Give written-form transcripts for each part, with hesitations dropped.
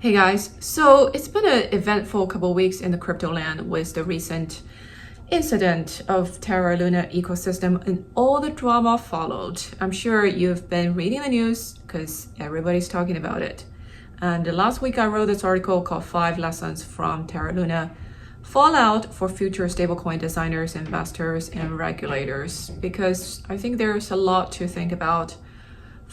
Hey guys, so it's been an eventful couple of weeks in the crypto land with the recent incident of Terra Luna ecosystem and all the drama followed. I'm sure you've been reading the news because everybody's talking about it. And last week I wrote this article called 5 Lessons from Terra Luna Fallout for Future Stablecoin Designers, Investors, and Regulators, because I think there's a lot to think about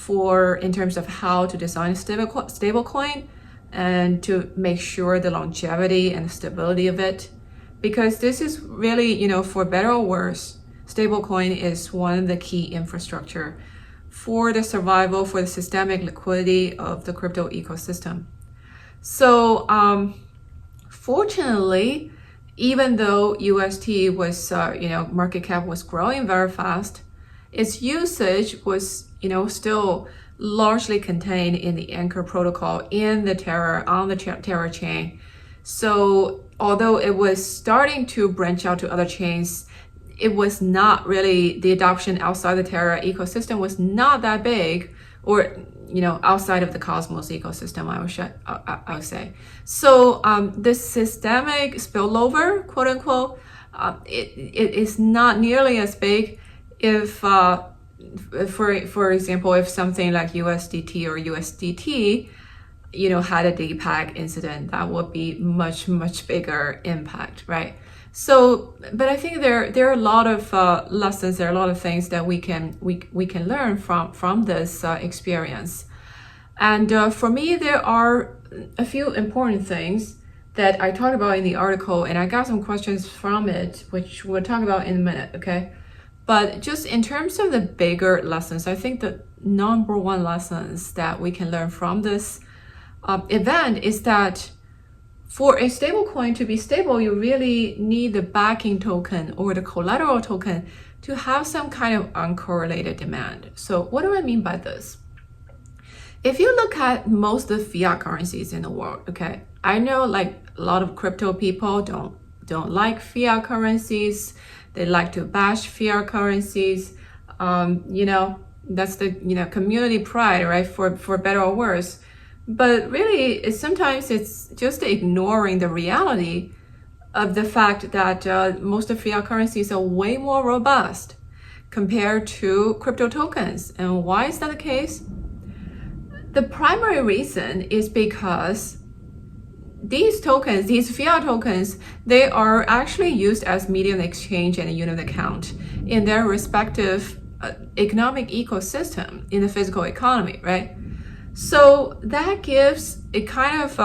in terms of how to design a stablecoin and to make sure the longevity and stability of it. Because this is really, for better or worse, stablecoin is one of the key infrastructure for the survival, for the systemic liquidity of the crypto ecosystem. So fortunately, even though UST was, market cap was growing very fast, its usage was, still largely contained in the Anchor protocol on the Terra chain. So although it was starting to branch out to other chains, it was not really, the adoption outside the Terra ecosystem was not that big, or outside of the Cosmos ecosystem, I would say. So the systemic spillover, quote unquote, it is not nearly as big if for example, if something like USDT or USDT, had a DPAG incident, that would be much bigger impact, right? So, but I think there are a lot of lessons, there are a lot of things that we can learn from this experience. And for me, there are a few important things that I talked about in the article, and I got some questions from it, which we'll talk about in a minute, okay? But just in terms of the bigger lessons, I think the number one lessons that we can learn from this event is that for a stablecoin to be stable, you really need the backing token or the collateral token to have some kind of uncorrelated demand. So what do I mean by this? If you look at most of the fiat currencies in the world, okay, I know like a lot of crypto people don't like fiat currencies. They like to bash fiat currencies. That's the community pride, right? For better or worse. But really, sometimes it's just ignoring the reality of the fact that most of fiat currencies are way more robust compared to crypto tokens. And why is that the case? The primary reason is because these tokens, these fiat tokens, they are actually used as medium of exchange and a unit of account in their respective economic ecosystem in the physical economy, right? So that gives a kind of,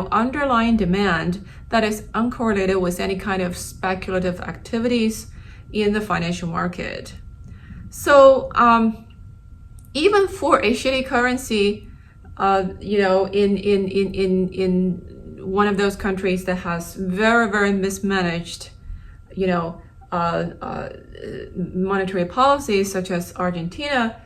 underlying demand that is uncorrelated with any kind of speculative activities in the financial market. So even for a shitty currency, in one of those countries that has very mismanaged, monetary policies such as Argentina,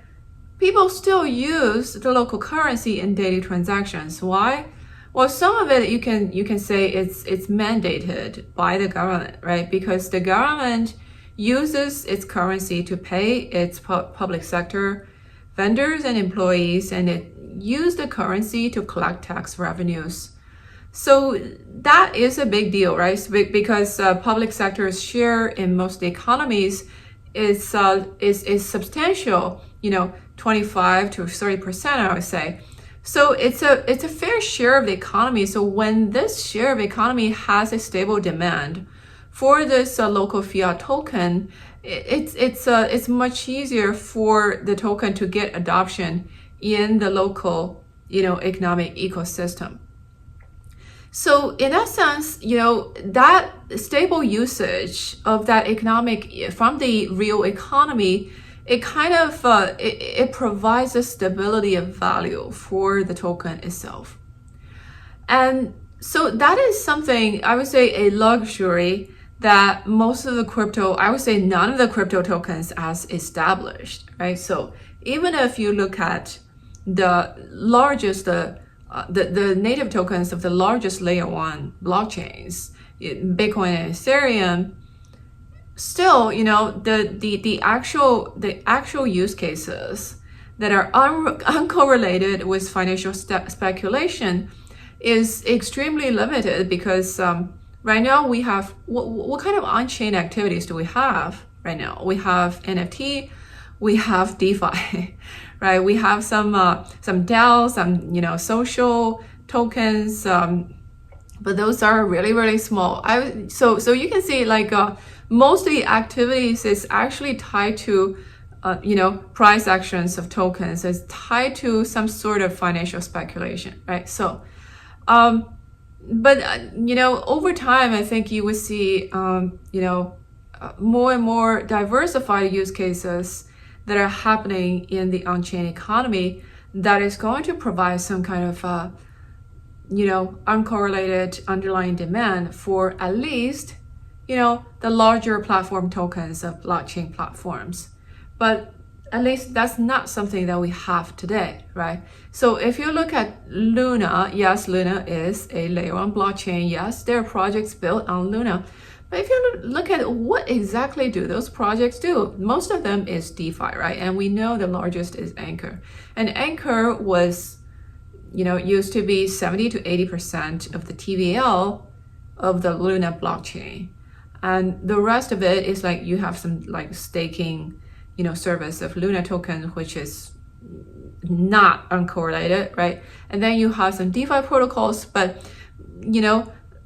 people still use the local currency in daily transactions. Why? Well, some of it you can say it's mandated by the government, right? Because the government uses its currency to pay its public sector vendors and employees, and it use the currency to collect tax revenues. So that is a big deal, right? Because public sector's share in most economies is substantial, 25 to 30%, I would say. So it's a fair share of the economy. So when this share of the economy has a stable demand for this local fiat token, it's much easier for the token to get adoption in the local, economic ecosystem. So in that sense, that stable usage of that economic from the real economy, it kind of it provides a stability of value for the token itself. And so that is something, I would say, a luxury that most of the crypto, I would say none of the crypto tokens has established, right? So even if you look at the largest, the native tokens of the largest layer 1 blockchains, Bitcoin and Ethereum, still, the actual use cases that are uncorrelated with financial speculation, is extremely limited because right now we have, what kind of on-chain activities do we have right now? We have NFT, we have DeFi, right? We have some DAOs, some social tokens, but those are really, really small. So you can see like most of the activities is actually tied to price actions of tokens. Is tied to some sort of financial speculation, right? So but over time, I think you would see more and more diversified use cases that are happening in the on-chain economy that is going to provide some kind of uncorrelated underlying demand for at least the larger platform tokens of blockchain platforms. But at least that's not something that we have today, right? So if you look at Luna, yes, Luna is a layer one blockchain. Yes, there are projects built on Luna. But if you look at what exactly do those projects do, most of them is DeFi, right? And we know the largest is Anchor. And Anchor was, used to be 70 to 80% of the TVL of the Luna blockchain. And the rest of it is like you have some like staking service of Luna token, which is not uncorrelated, right? And then you have some DeFi protocols, but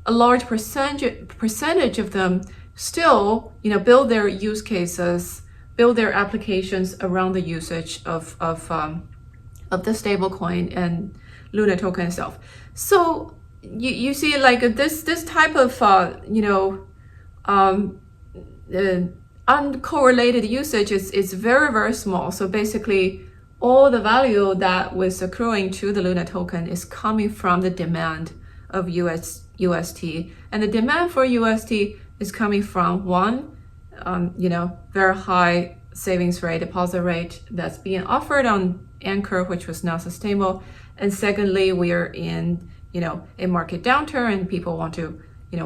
a large percentage of them still build their use cases, build their applications around the usage of the stablecoin and Luna token itself. So you see like this type of uncorrelated usage is very, very small. So basically all the value that was accruing to the Luna token is coming from the demand of UST. And the demand for UST is coming from one, very high savings rate, deposit rate that's being offered on Anchor, which was not sustainable. And secondly, we are in, a market downturn and people want to,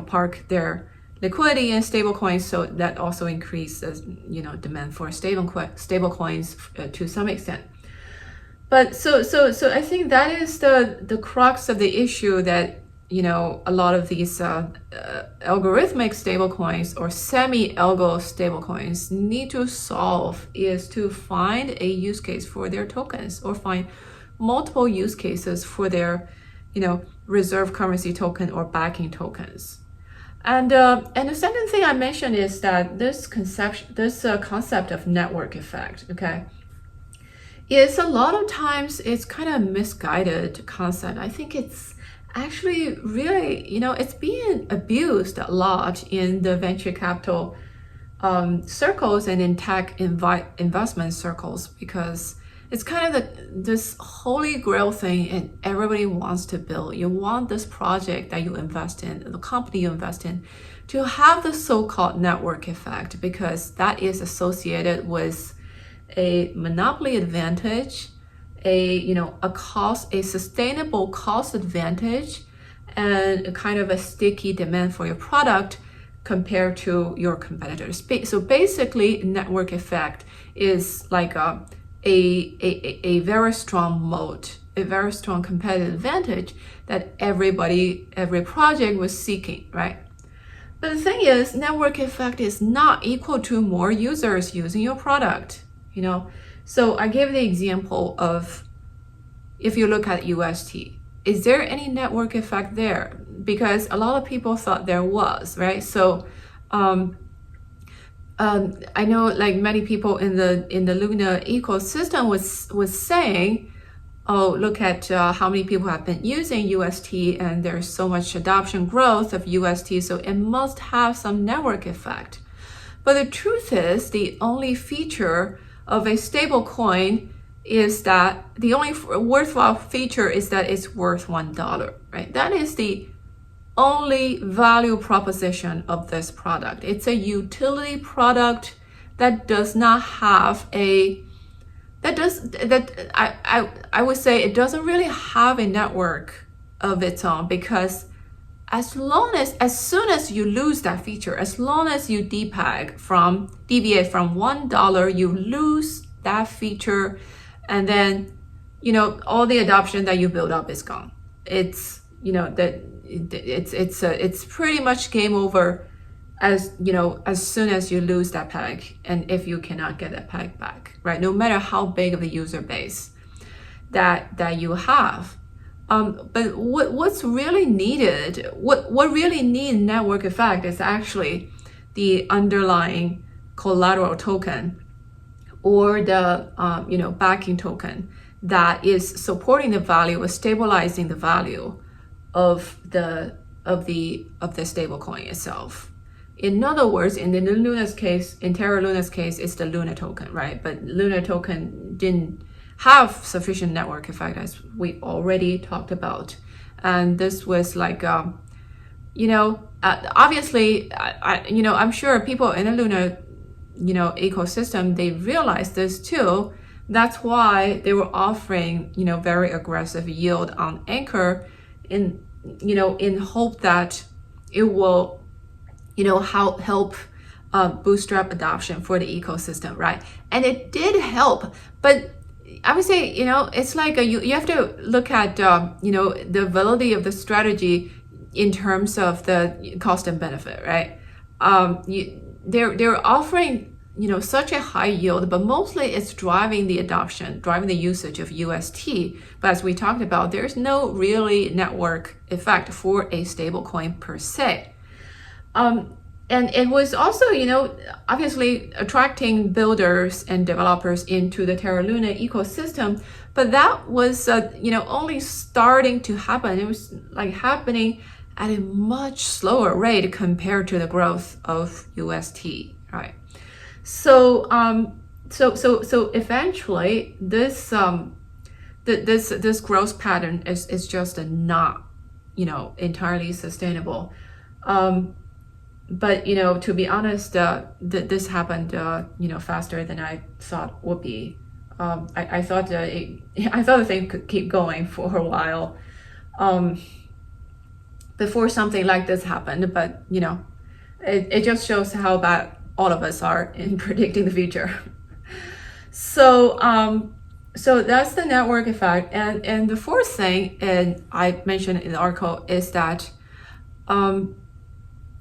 park their liquidity in stablecoins, so that also increases, demand for stablecoins to some extent. But so I think that is the crux of the issue that a lot of these algorithmic stablecoins or semi-algo stablecoins need to solve, is to find a use case for their tokens or find multiple use cases for their reserve currency token or backing tokens. And the second thing I mentioned is that this concept of network effect, okay, is a lot of times it's kind of misguided concept. I think it's actually really, it's being abused a lot in the venture capital circles and in tech investment circles, because it's kind of this holy grail thing and everybody wants to build. You want this project that you invest in, the company you invest in, to have the so-called network effect, because that is associated with a monopoly advantage, a sustainable cost advantage, and a kind of a sticky demand for your product compared to your competitors. So basically, network effect is like a very strong moat, a very strong competitive advantage that every project was seeking, right? But the thing is, network effect is not equal to more users using your product, So I gave the example of, if you look at UST, is there any network effect there? Because a lot of people thought there was, right? So I know like many people in the Luna ecosystem was saying, oh, look at how many people have been using UST and there's so much adoption growth of UST, so it must have some network effect. But the truth is, the only feature of a stable coin is that the only worthwhile feature is that it's worth $1, right? That is the only value proposition of this product. It's a utility product that does not have I would say it doesn't really have a network of its own, because as soon as you lose that feature, as long as you deviate from $1, you lose that feature, and then all the adoption that you build up is gone. It's you know, that it's pretty much game over as, you know, as soon as you lose that peg, and if you cannot get that peg back, right? No matter how big of a user base that you have. But what's really needed, what really needs network effect is actually the underlying collateral token or the you know, backing token that is supporting the value or stabilizing the value of the stablecoin itself. In other words, in the Luna's case, in Terra Luna's case, it's the Luna token, right? But Luna token didn't have sufficient network effect, as we already talked about. And this was like, you know, obviously, you know, I'm sure people in the Luna, you know, ecosystem, they realized this too. That's why they were offering, you know, very aggressive yield on Anchor in, you know, in hope that it will, you know, help bootstrap adoption for the ecosystem, right? And it did help, but I would say, you know, it's like you have to look at, you know, the validity of the strategy in terms of the cost and benefit, right? They're offering, you know, such a high yield, but mostly it's driving the adoption, driving the usage of UST. But as we talked about, there's no really network effect for a stablecoin per se. And it was also, you know, obviously attracting builders and developers into the Terra Luna ecosystem, but that was, you know, only starting to happen. It was like happening at a much slower rate compared to the growth of UST, right? So, so eventually, this this growth pattern is just not, you know, entirely sustainable. But, you know, to be honest, this happened, you know, faster than I thought would be. I thought the thing could keep going for a while before something like this happened. But, you know, it just shows how bad all of us are in predicting the future. So, so that's the network effect. And the fourth thing, and I mentioned in the article, is that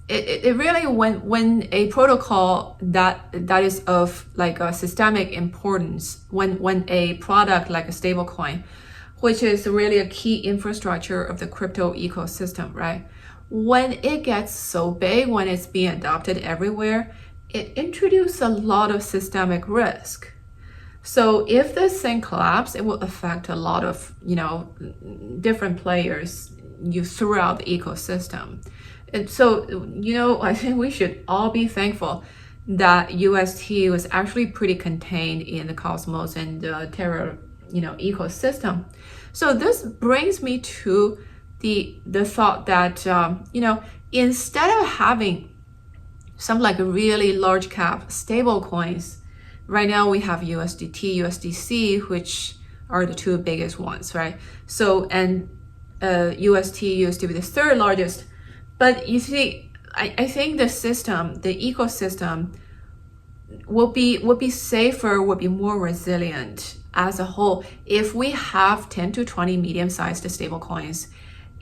it really, when a protocol that is of like a systemic importance, when a product like a stablecoin, which is really a key infrastructure of the crypto ecosystem, right? When it gets so big, when it's being adopted everywhere, it introduces a lot of systemic risk. So if this thing collapses, it will affect a lot of, you know, different players throughout the ecosystem. And so, you know, I think we should all be thankful that UST was actually pretty contained in the Cosmos and the Terra, you know, ecosystem. So this brings me to the thought that, you know, instead of having some like really large cap stable coins, right now we have USDT, USDC, which are the two biggest ones, right? So, and UST used to be the third largest. But you see, I think the system, the ecosystem will be safer, will be more resilient as a whole if we have 10 to 20 medium-sized stable coins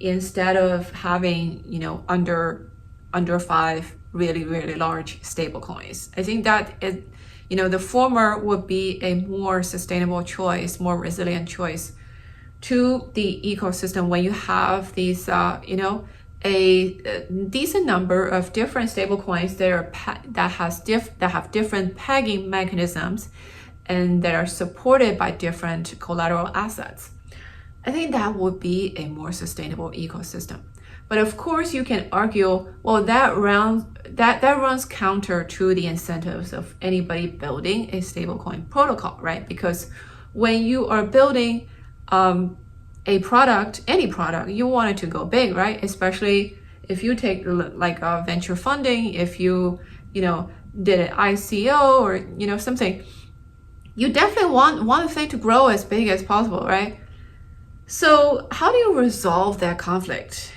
instead of having, you know, under 5 really, really large stable coins. I think that it, you know, the former would be a more sustainable choice, more resilient choice to the ecosystem when you have these, you know, a decent number of different stablecoins that have different pegging mechanisms and that are supported by different collateral assets. I think that would be a more sustainable ecosystem. But of course, you can argue, well, that runs counter to the incentives of anybody building a stablecoin protocol, right? Because when you are building a product, any product, you want it to go big, right? Especially if you take like venture funding, if you know, did an ICO or, you know, something, you definitely want the thing to grow as big as possible, right? So how do you resolve that conflict?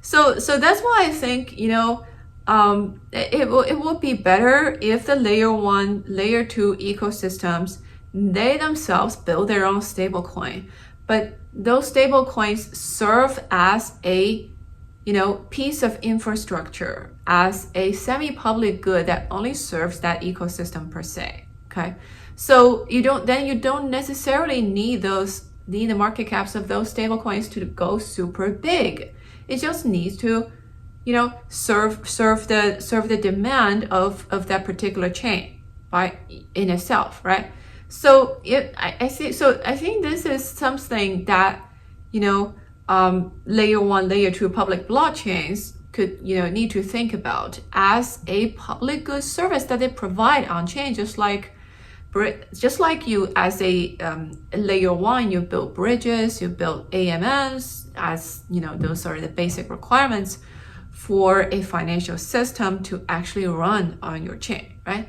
So that's why I think, you know, it would be better if the layer 1, layer 2 ecosystems, they themselves build their own stablecoin. but those stable coins serve as a piece of infrastructure, as a semi-public good that only serves that ecosystem per se. Okay, so you don't necessarily need the market caps of those stable coins to go super big. It just needs to serve the demand of that particular chain in itself, right? So I think this is something that layer 1, layer 2 public blockchains could need to think about as a public good service that they provide on chain, just like you as a layer 1, you build bridges, you build AMMs, as those are the basic requirements for a financial system to actually run on your chain, right?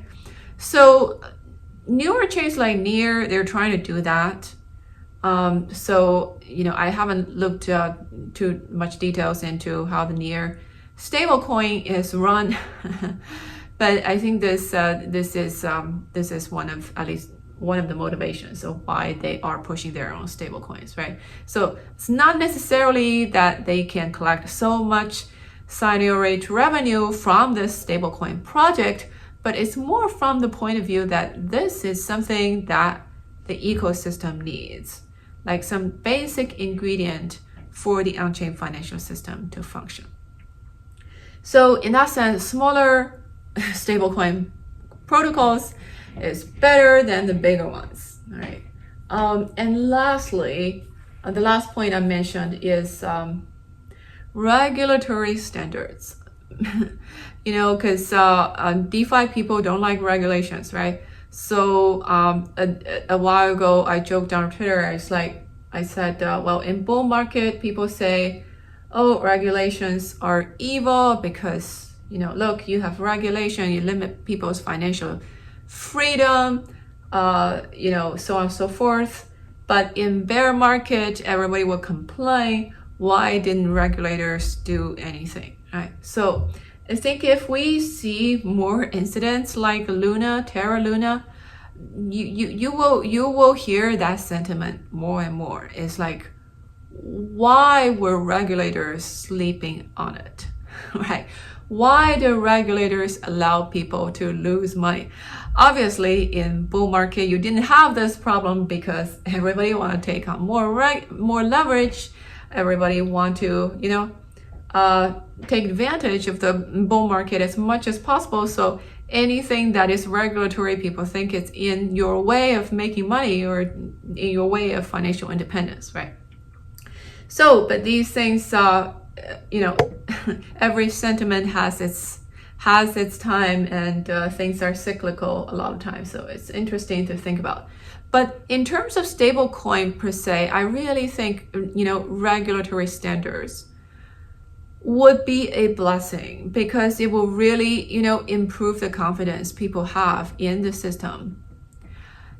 So newer chains like Near, they're trying to do that. So I haven't looked too much details into how the Near stablecoin is run, but I think this is one of the motivations of why they are pushing their own stablecoins, right? So it's not necessarily that they can collect so much sign-rate revenue from this stablecoin project, but it's more from the point of view that this is something that the ecosystem needs, like some basic ingredient for the on-chain financial system to function. So in that sense, smaller stablecoin protocols is better than the bigger ones, all right? And lastly, the last point I mentioned is regulatory standards. Because DeFi people don't like regulations, right? So a while ago, I joked on Twitter. I said, well, in bull market, people say, oh, regulations are evil because, look, you have regulation, you limit people's financial freedom, so on and so forth. But in bear market, everybody will complain, why didn't regulators do anything, right? So I think if we see more incidents like Terra Luna, you will hear that sentiment more and more. It's like, why were regulators sleeping on it, right? Why do regulators allow people to lose money? Obviously, in bull market, you didn't have this problem because everybody want to take on more leverage. Everybody want to, take advantage of the bull market as much as possible. So anything that is regulatory, people think it's in your way of making money or in your way of financial independence, right? So, but these things, every sentiment has its time, and things are cyclical a lot of times. So it's interesting to think about. But in terms of stablecoin per se, I really think, regulatory standards would be a blessing because it will really, improve the confidence people have in the system.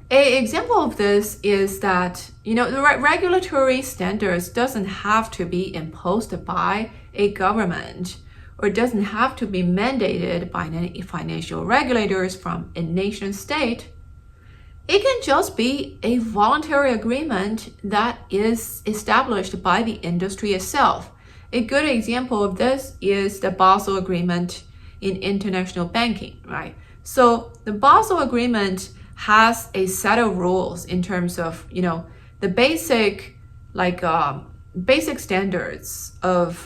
An example of this is that, the regulatory standards doesn't have to be imposed by a government or doesn't have to be mandated by any financial regulators from a nation state. It can just be a voluntary agreement that is established by the industry itself. A good example of this is the Basel Agreement in international banking, right? So the Basel Agreement has a set of rules in terms of, the basic standards of,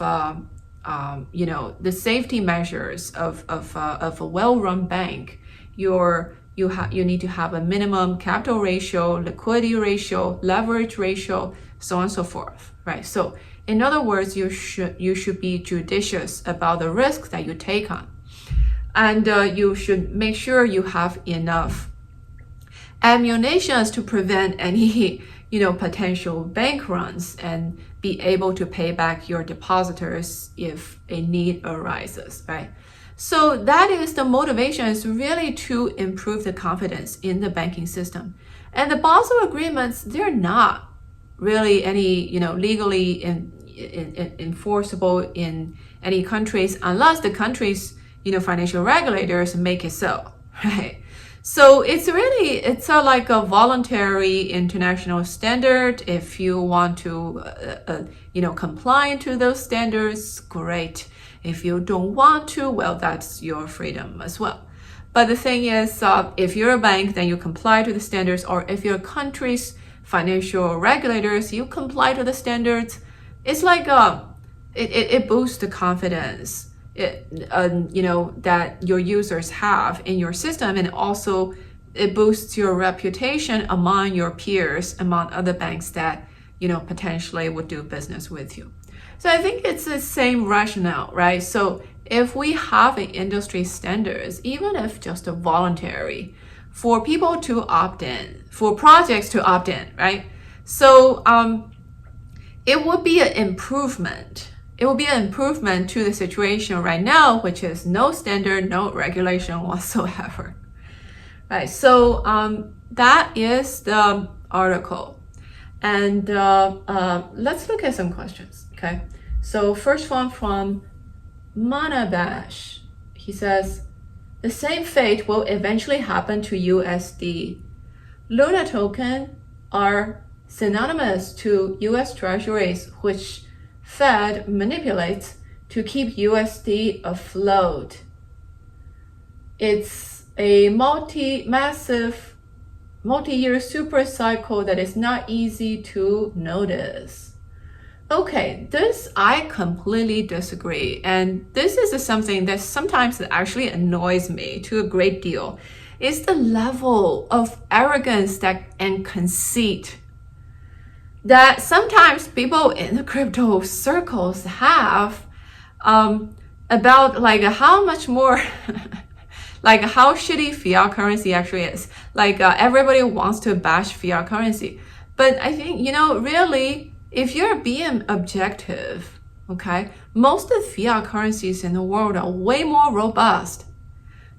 the safety measures of a well-run bank. You need to have a minimum capital ratio, liquidity ratio, leverage ratio, so on and so forth, right? So in other words, you should be judicious about the risk that you take on. And you should make sure you have enough ammunition to prevent any, potential bank runs and be able to pay back your depositors if a need arises, right? So that is the motivation, is really to improve the confidence in the banking system. And the Basel agreements, they're not really any, legally enforceable in any countries unless the country's, financial regulators make it so, right? So it's like a voluntary international standard. If you want to, comply to those standards, great. If you don't want to, well, that's your freedom as well. But the thing is, if you're a bank, then you comply to the standards, or if your country's financial regulators, you comply to the standards. It's like it boosts the confidence that your users have in your system, and also it boosts your reputation among your peers, among other banks that potentially would do business with you. So I think it's the same rationale, right? So if we have an industry standards, even if just a voluntary, for people to opt in, for projects to opt in, right? So it would be an improvement. It will be an improvement to the situation right now, which is no standard, no regulation whatsoever. Right, so that is the article. And let's look at some questions, okay? So first one from Manabash. He says, the same fate will eventually happen to USD. Luna token are synonymous to US Treasuries, which Fed manipulates to keep USD afloat. It's a massive, multi-year super cycle that is not easy to notice. Okay, this I completely disagree. And this is something that sometimes actually annoys me to a great deal. It's the level of arrogance and conceit that sometimes people in the crypto circles have about like how much more like how shitty fiat currency actually is. Like everybody wants to bash fiat currency. But I think, really, if you're being objective, okay, most of the fiat currencies in the world are way more robust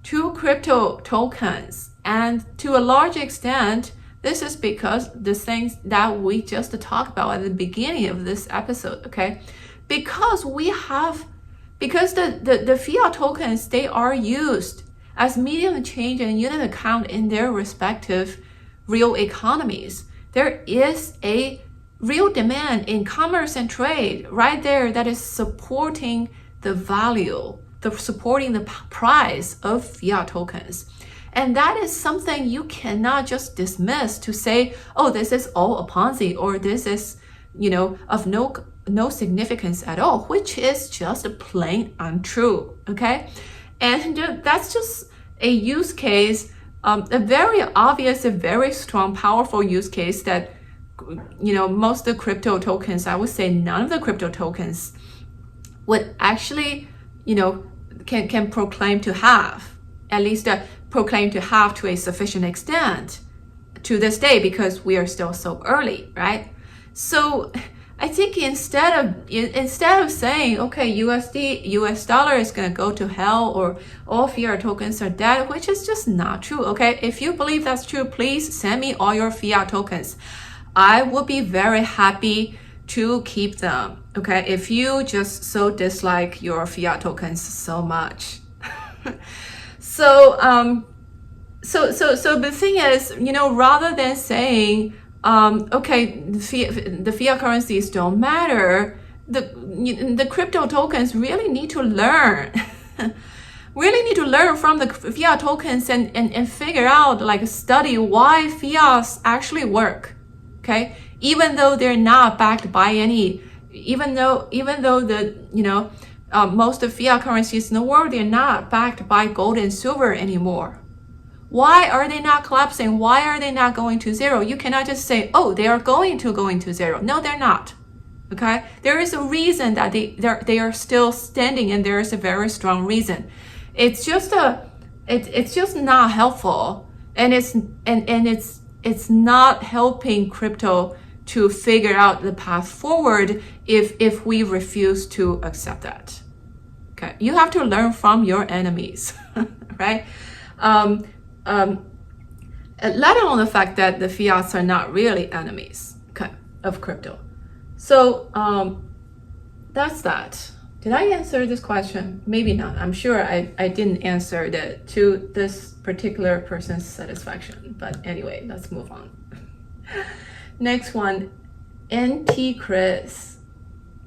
to crypto tokens. And to a large extent, this is because the things that we just talked about at the beginning of this episode, okay? Because the fiat tokens, they are used as medium of change and unit account in their respective real economies. There is a real demand in commerce and trade right there that is supporting the value, supporting the price of fiat tokens. And that is something you cannot just dismiss to say, oh, this is all a Ponzi, or this is, of no significance at all, which is just plain untrue, okay? And that's just a use case, a very obvious, a very strong, powerful use case that, most of the crypto tokens, I would say none of the crypto tokens would actually, can proclaim to have, at least proclaim to have to a sufficient extent to this day, because we are still so early, right? So I think instead of saying, okay, US dollar is going to go to hell, or all fiat tokens are dead, which is just not true, okay? If you believe that's true, please send me all your fiat tokens. I would be very happy to keep them, okay? If you just so dislike your fiat tokens so much. So the thing is, rather than saying, okay, the fiat currencies don't matter, the crypto tokens really need to learn, from the fiat tokens and figure out, like study why fiats actually work, okay? Even though they're not backed by any, even though the, most of fiat currencies in the world, they're not backed by gold and silver anymore. Why are they not collapsing? Why are they not going to zero? You cannot just say, oh, they are going to zero. No, they're not. Okay? There is a reason that they are still standing, and there is a very strong reason. It's just not helpful, and it's not helping crypto to figure out the path forward if we refuse to accept that. Okay? You have to learn from your enemies, right? Let alone the fact that the fiats are not really enemies, okay, of crypto. So that's that. Did I answer this question? Maybe not. I'm sure I didn't answer that to this particular person's satisfaction. But anyway, let's move on. Next one, NT Chris.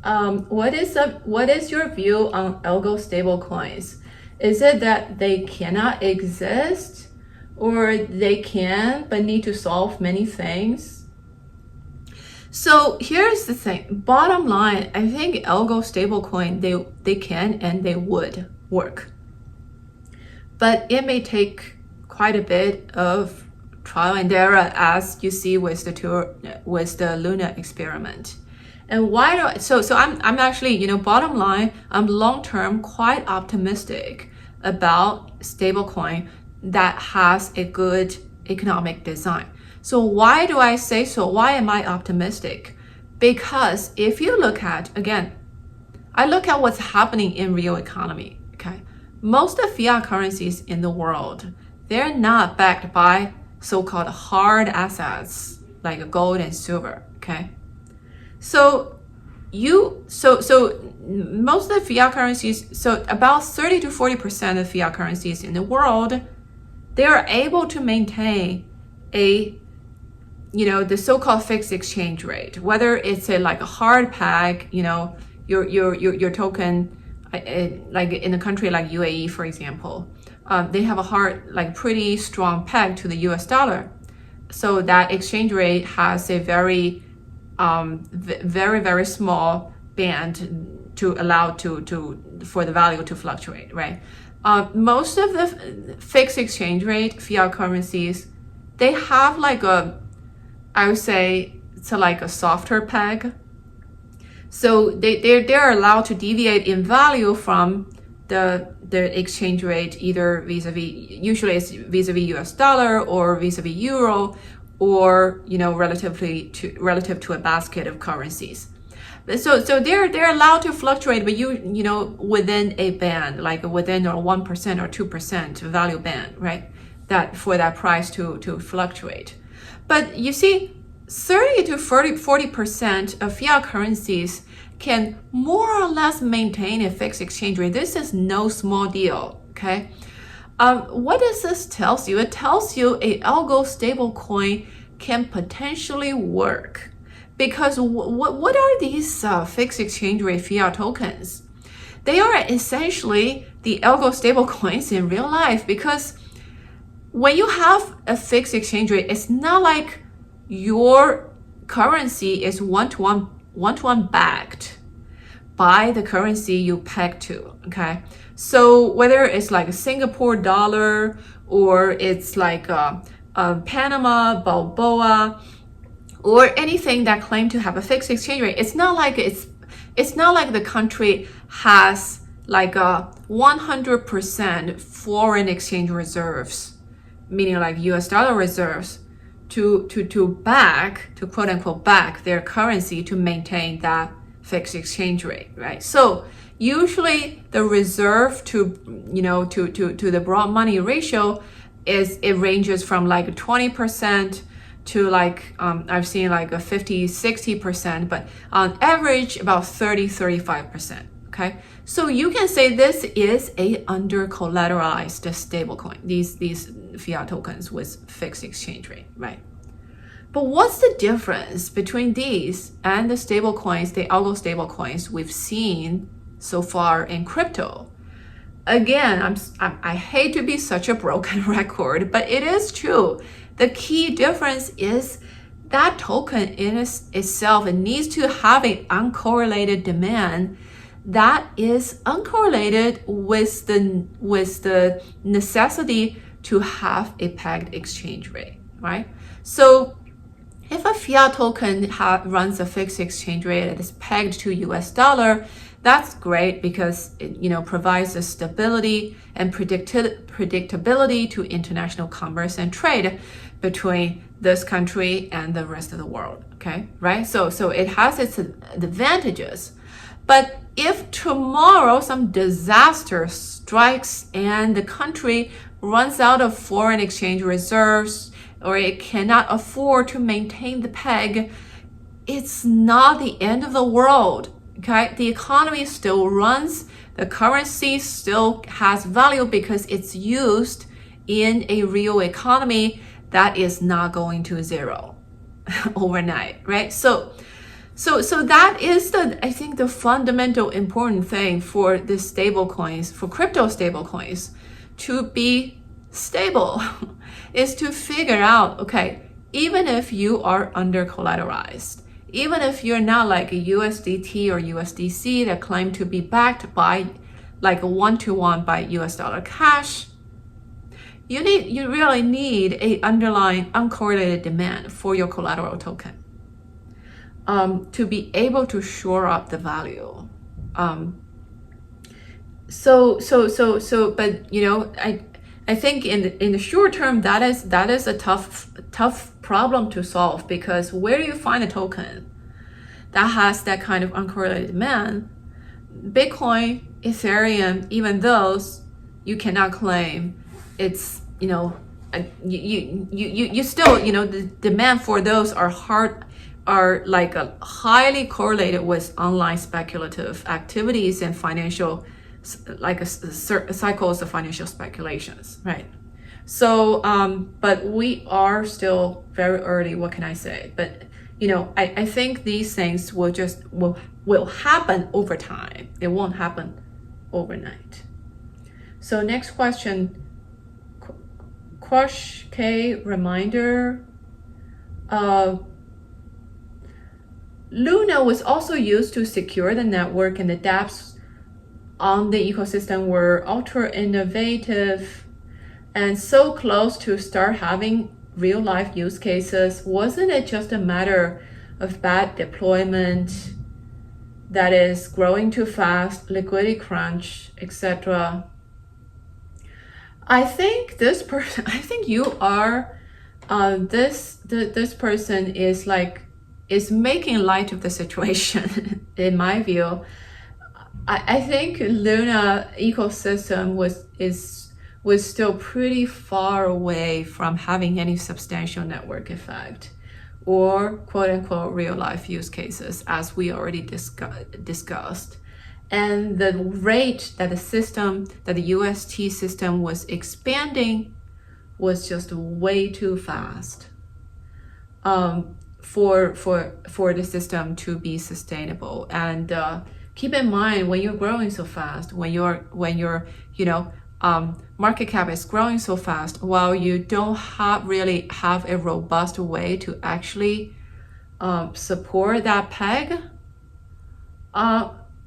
What is your view on algo stablecoins? Is it that they cannot exist, or they can but need to solve many things? So here's the thing. Bottom line, I think algo stablecoin, they can and they would work, but it may take quite a bit of trial and error, as you see with the Luna experiment. And why do I, so I'm actually, bottom line, I'm long-term quite optimistic about stablecoin that has a good economic design. So why do I say so? Why am I optimistic? Because if you look at, again, I look at what's happening in real economy, okay? Most of fiat currencies in the world, they're not backed by so-called hard assets like gold and silver, okay? So most of the fiat currencies, so about 30 to 40% of fiat currencies in the world, they are able to maintain the so-called fixed exchange rate, whether it's like a hard peg, your token, like in a country like UAE, for example, they have a hard, like pretty strong peg to the US dollar. So that exchange rate has a very, very small band to allow for the value to fluctuate, right? Most of the fixed exchange rate fiat currencies, they have like I would say it's like a softer peg. So they're allowed to deviate in value from the exchange rate, either usually it's vis-a-vis US dollar or vis-a-vis euro, or relative to a basket of currencies. So they're allowed to fluctuate, but within a band, like within a 1% or 2% value band, right? That for that price to fluctuate. But you see, 30 to 40% of fiat currencies can more or less maintain a fixed exchange rate. This is no small deal, okay? What does this tell you? It tells you a algo stablecoin can potentially work. Because what are these fixed exchange rate fiat tokens? They are essentially the algo stablecoins in real life, because when you have a fixed exchange rate, it's not like your currency is one-to-one backed by the currency you peg to, okay? So whether it's like a Singapore dollar, or it's like a Panama, Balboa, or anything that claim to have a fixed exchange rate, it's not like the country has like a 100% foreign exchange reserves, meaning like US dollar reserves, to quote unquote back their currency to maintain that fixed exchange rate, right? So usually the reserve to the broad money ratio it ranges from like 20% to like I've seen like a 50-60%, but on average about 30-35%. Okay, so you can say this is a under collateralized stablecoin, these fiat tokens with fixed exchange rate, right? But what's the difference between these and the stablecoins, the algo stablecoins we've seen so far in crypto? Again, I hate to be such a broken record, but it is true. The key difference is that token in itself, it needs to have an uncorrelated demand that is uncorrelated with the necessity to have a pegged exchange rate, right? So if a fiat token runs a fixed exchange rate that is pegged to US dollar, that's great because it provides the stability and predictability to international commerce and trade between this country and the rest of the world, okay, right? So it has its advantages. But if tomorrow some disaster strikes and the country runs out of foreign exchange reserves, or it cannot afford to maintain the peg, it's not the end of the world. Okay, the economy still runs, the currency still has value because it's used in a real economy that is not going to zero overnight, right? So that is I think the fundamental important thing for the stable coins, for crypto stable coins to be stable is to figure out, okay, even if you are under collateralized, even if you're not like a USDT or USDC that claim to be backed by like a one-to-one by US dollar cash, you really need a underlying uncorrelated demand for your collateral token to be able to shore up the value. But I think in the short term that is a tough problem to solve, because where do you find a token that has that kind of uncorrelated demand? Bitcoin, Ethereum, even those you cannot claim it's, you still, the demand for those are like highly correlated with online speculative activities and financial, like cycles of financial speculations, right? So, but we are still very early, what can I say? But, I think these things will happen over time. It won't happen overnight. So next question, Quash K reminder, Luna was also used to secure the network, and the dApps on the ecosystem were ultra innovative and so close to start having real life use cases. Wasn't it just a matter of bad deployment, that is growing too fast, liquidity crunch, etc.? I think this person, I think you are, this person is making light of the situation. In my view, I think Luna ecosystem was still pretty far away from having any substantial network effect or quote unquote real life use cases, as we already discussed. And the rate that the UST system was expanding was just way too fast for the system to be sustainable. And keep in mind, when you're growing so fast, when your market cap is growing so fast, while you don't really have a robust way to actually support that peg,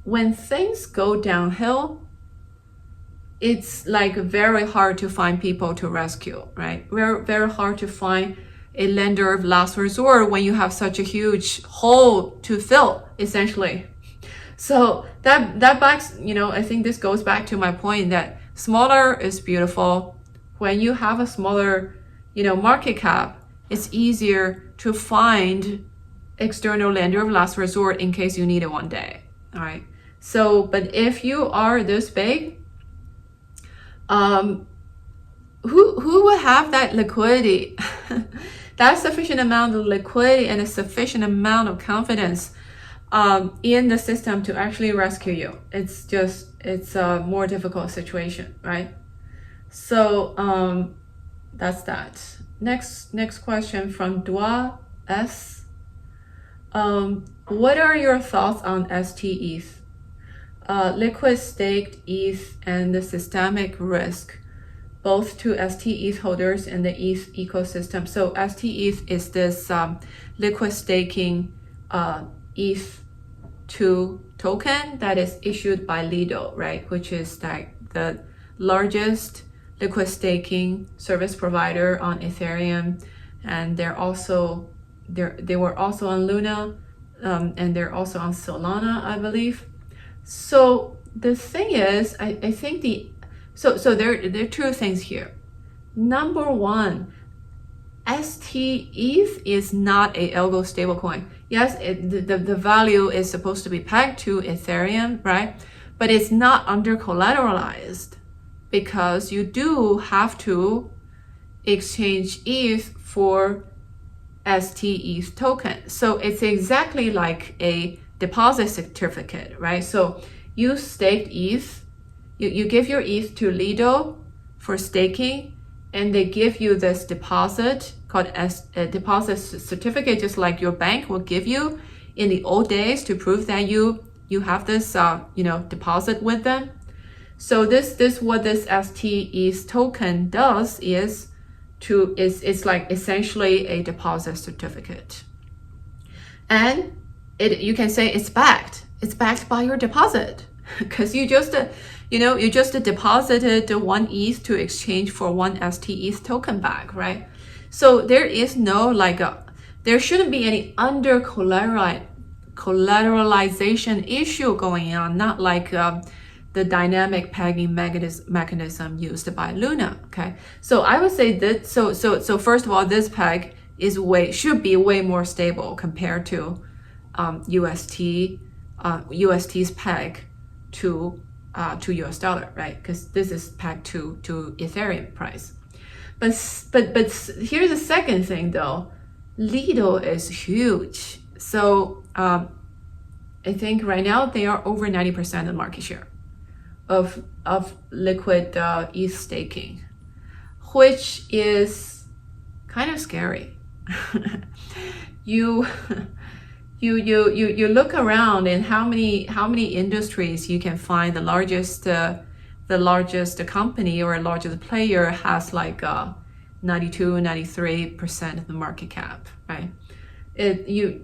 when things go downhill, it's like very hard to find people to rescue, right? Very, very hard to find a lender of last resort when you have such a huge hole to fill, essentially. So that backs, I think this goes back to my point that smaller is beautiful. When you have a smaller, market cap, it's easier to find external lender of last resort in case you need it one day. All right. So, but if you are this big, who will have that liquidity, that sufficient amount of liquidity and a sufficient amount of confidence in the system to actually rescue you? It's a more difficult situation, right? So that's that. Next question from Dua S. What are your thoughts on STETH? Liquid staked ETH and the systemic risk, both to STETH holders and the ETH ecosystem. So STETH is this liquid staking ETH2 token that is issued by Lido, right? Which is like the largest liquid staking service provider on Ethereum, and they were also on Luna, and they're also on Solana, I believe. So the thing is, I think so there are two things here. Number one, STETH is not a algo stablecoin. Yes, the value is supposed to be pegged to Ethereum, right? But it's not under collateralized, because you do have to exchange ETH for STETH token. So it's exactly like a deposit certificate, right? So you staked ETH, you give your ETH to Lido for staking, and they give you this deposit called a deposit certificate, just like your bank will give you in the old days to prove that you have this deposit with them. So this what this STETH token does is it's like essentially a deposit certificate, and you can say it's backed by your deposit because you just deposited one ETH to exchange for one STETH token back, right? So there is no there shouldn't be any under collateralization issue going on, not like the dynamic pegging mechanism used by Luna. Okay, so I would say that so first of all, this peg should be way more stable compared to UST's peg to US dollar, right? Because this is pegged to Ethereum price. But here's the second thing though. Lido is huge. So I think right now they are over 90% of market share of liquid ETH staking, which is kind of scary. You look around and how many industries you can find the largest company or largest player has like 92-93% of the market cap, right? You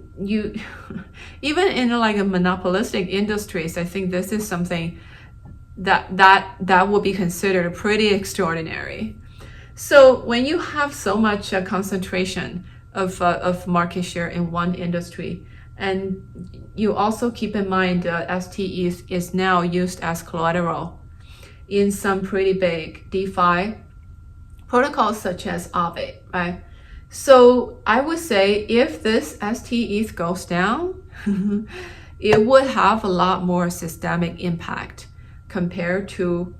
even in like a monopolistic industries, I think this is something that will be considered pretty extraordinary. So when you have so much concentration of market share in one industry, and you also keep in mind STETH is now used as collateral in some pretty big DeFi protocols such as Aave, right? So I would say if this STETH goes down, it would have a lot more systemic impact compared to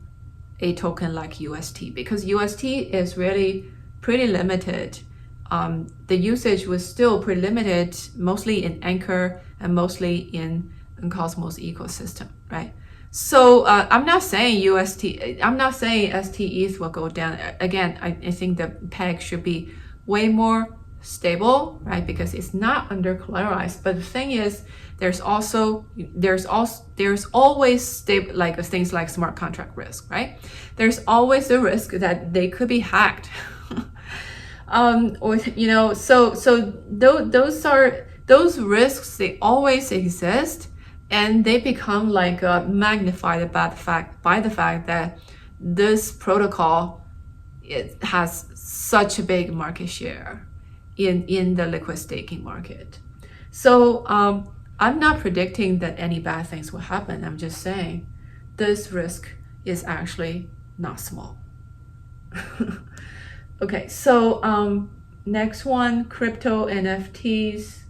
a token like UST, because UST is really pretty limited. The usage was still pretty limited, mostly in Anchor and mostly in Cosmos ecosystem, right? So I'm not saying STETH will go down. Again, I think the peg should be way more stable, right? Because it's not under collateralized. But the thing is, there's always stable, like things like smart contract risk, right? There's always the risk that they could be hacked. Those risks, they always exist, and they become like magnified by the fact that this protocol, it has such a big market share in the liquid staking market. So I'm not predicting that any bad things will happen. I'm just saying this risk is actually not small. Okay, so next one, crypto NFTs.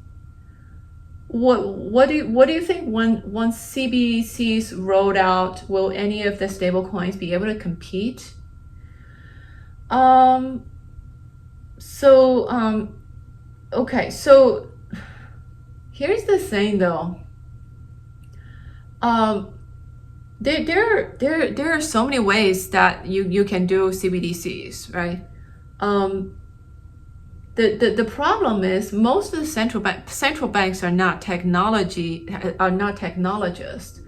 What do you think once CBDCs rolled out, will any of the stablecoins be able to compete? Okay, so here's the thing though. There are so many ways that you can do CBDCs, right? The problem is most of the central banks are not technologists.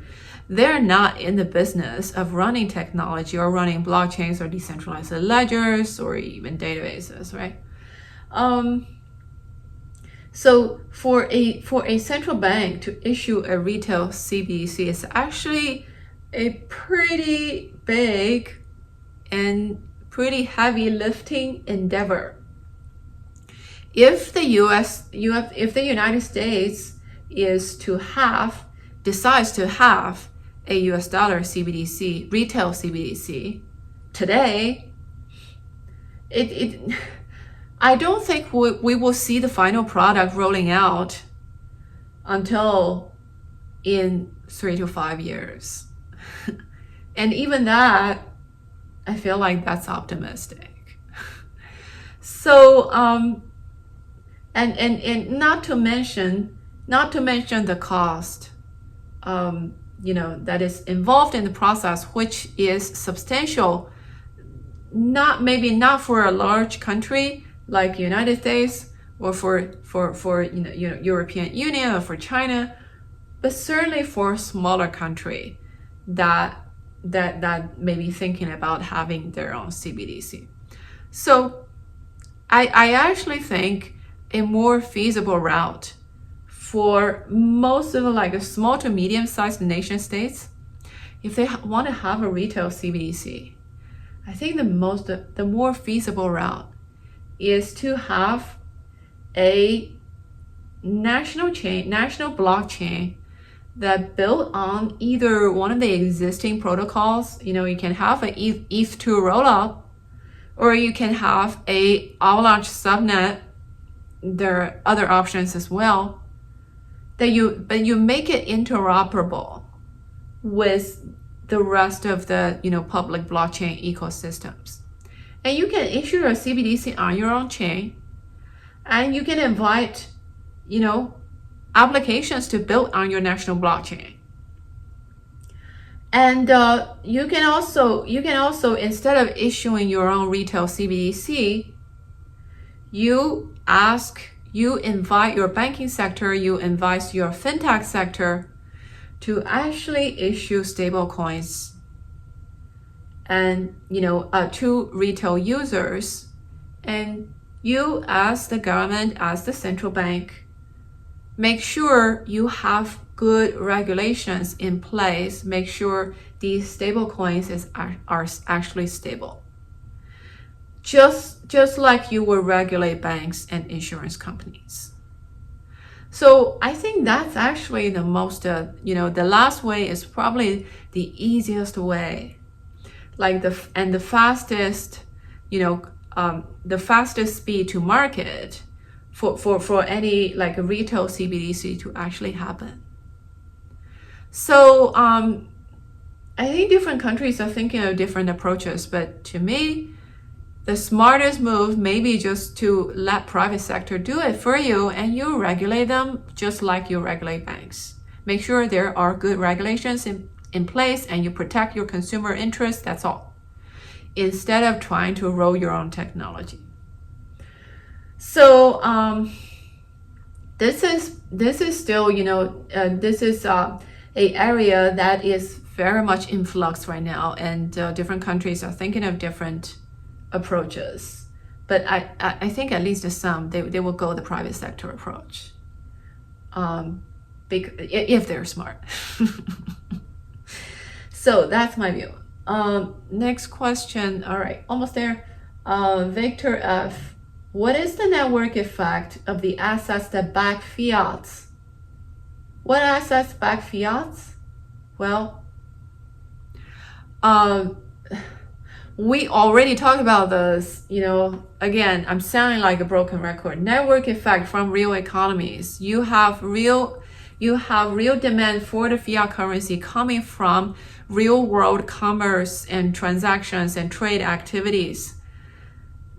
They're not in the business of running technology or running blockchains or decentralized ledgers or even databases, right? So for a central bank to issue a retail CBDC is actually a pretty big and pretty heavy lifting endeavor. If the United States decides to have a US dollar CBDC, retail CBDC today, I don't think we will see the final product rolling out until in 3 to 5 years. And even that, I feel like that's optimistic. So, and not to mention, not to mention the cost, that is involved in the process, which is substantial. Maybe not for a large country like United States or for European Union or for China, but certainly for a smaller country that may be thinking about having their own CBDC. So I actually think a more feasible route for most of the small to medium-sized nation states, if they want to have a retail CBDC, I think the more feasible route is to have a national blockchain that built on either one of the existing protocols. You can have an ETH2 rollup, or you can have a avalanche subnet. There are other options as well. But you make it interoperable with the rest of the public blockchain ecosystems, and you can issue a CBDC on your own chain, and you can invite applications to build on your national blockchain. And you can also instead of issuing your own retail CBDC, you invite your banking sector, you invite your fintech sector to actually issue stablecoins and to retail users, and you as the government, as the central bank, make sure you have good regulations in place, make sure these stablecoins are actually stable, just like you would regulate banks and insurance companies. So I think that's actually the most, the last way is probably the easiest way, the fastest, the fastest speed to market for any a retail CBDC to actually happen. So I think different countries are thinking of different approaches, but to me, the smartest move may be just to let private sector do it for you, and you regulate them just like you regulate banks. Make sure there are good regulations in place and you protect your consumer interests, that's all, instead of trying to roll your own technology. So this is still, this is a area that is very much in flux right now, and different countries are thinking of different approaches. But I think at least some, they will go the private sector approach, if they're smart. So that's my view. Next question. All right, almost there. Victor F. What is the network effect of the assets that back fiat? What assets back fiat? Well, we already talked about this. Again, I'm sounding like a broken record. Network effect from real economies. You have real demand for the fiat currency coming from real world commerce and transactions and trade activities.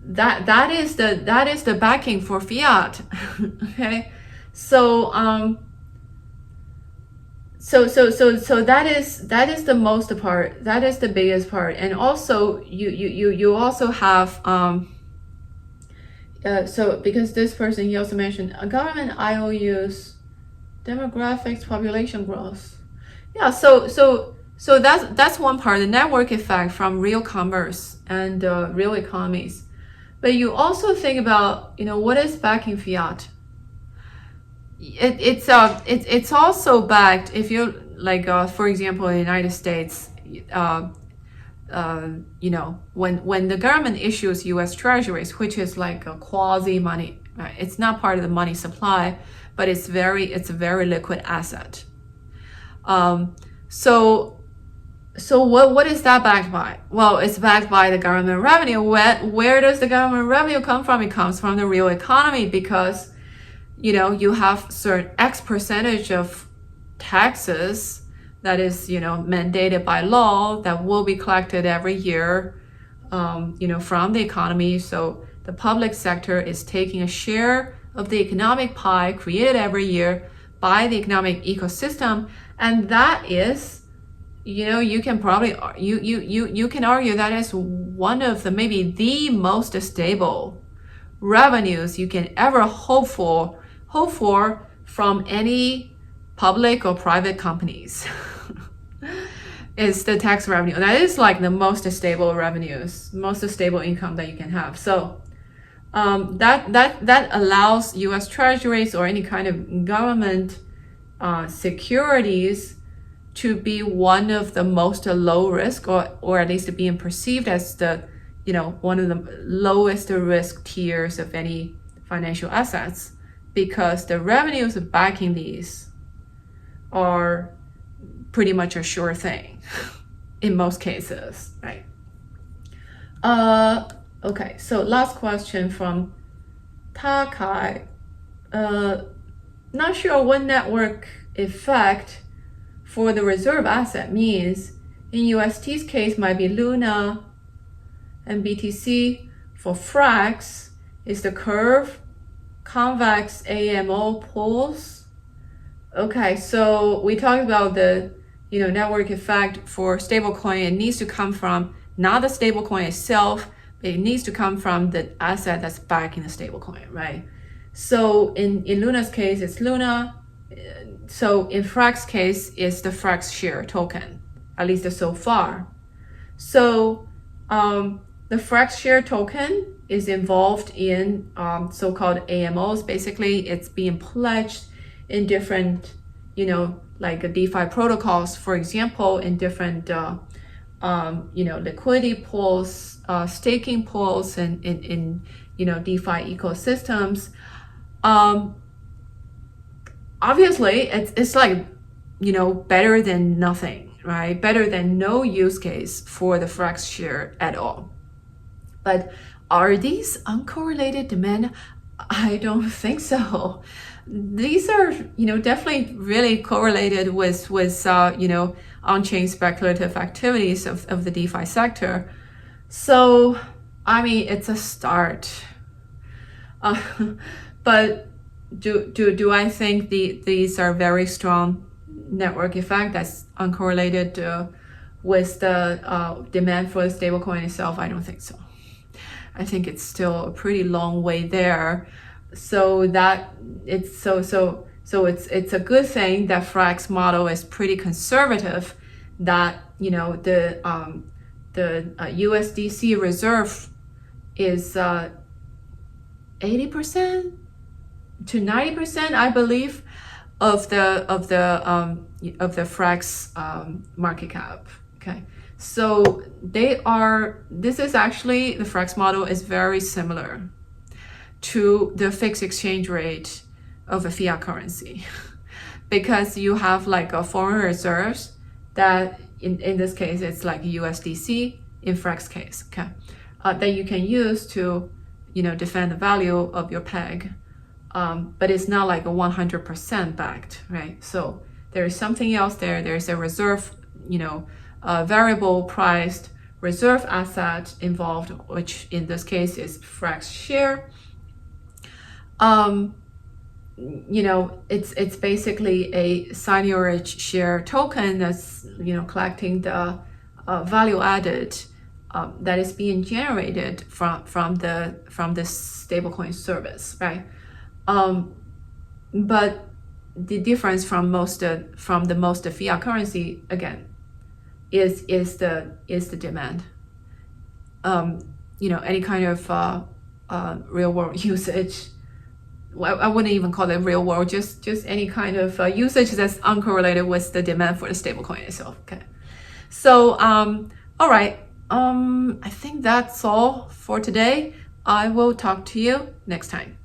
That is the backing for fiat. Okay, so that is the most part. That is the biggest part, and also you also have so because this person, he also mentioned government IOUs, demographics, population growth. Yeah, so that's one part, the network effect from real commerce and real economies. But you also think about, what is backing fiat? It's also backed, if you for example, in the United States, when the government issues U.S. Treasuries, which is like a quasi money, right? It's not part of the money supply, but it's a very liquid asset. So what is that backed by? Well, it's backed by the government revenue. Where does the government revenue come from? It comes from the real economy, because you have certain X percentage of taxes that is mandated by law that will be collected every year from the economy. So the public sector is taking a share of the economic pie created every year by the economic ecosystem, and that is, you can probably you can argue that is one of the maybe the most stable revenues you can ever hope for from any public or private companies. Is the tax revenue. That is like the most stable revenues, most stable income that you can have. So that allows U.S. treasuries or any kind of government securities to be one of the most low risk, or at least being perceived as the one of the lowest risk tiers of any financial assets, because the revenues backing these are pretty much a sure thing in most cases, right? Okay, so last question from Takai. Not sure what network effect for the reserve asset means. In UST's case, might be Luna and BTC. For Frax, is the curve convex AMO pools? Okay, so we talked about the network effect for stablecoin. It needs to come from not the stablecoin itself, but it needs to come from the asset that's backing the stablecoin, right? So in Luna's case, it's Luna. So in Frax's case, it's the Frax share token, at least so far. So the Frax share token is involved in so-called AMOs. Basically, it's being pledged in different, like DeFi protocols, for example, in different, liquidity pools, staking pools, and in DeFi ecosystems. Obviously, it's like, better than nothing, right? Better than no use case for the Frax share at all. But are these uncorrelated demand? I don't think so. These are, definitely really correlated with on-chain speculative activities of the DeFi sector. So, I mean, it's a start. But do I think these are very strong network effect that's uncorrelated with the demand for the stablecoin itself? I don't think so. I think it's still a pretty long way there. So that it's it's a good thing that Frax model is pretty conservative, that the USDC reserve is 80% to 90%, I believe, of the Frax market cap. Okay, so this is actually, the Frax model is very similar to the fixed exchange rate of a fiat currency, because you have like a foreign reserves that in this case it's like USDC in Frax case, okay, that you can use to defend the value of your peg, but it's not like a 100% backed, right? So there is something else there. There's a reserve, variable priced reserve asset involved, which in this case is Frax share. It's basically a seigniorage share token that's collecting the value added that is being generated from this stablecoin service, right? But the difference from the most fiat currency, again, is the demand. Any kind of real world usage. I wouldn't even call it real world, just any kind of usage that's uncorrelated with the demand for the stablecoin itself. Okay, so all right, I think that's all for today. I will talk to you next time.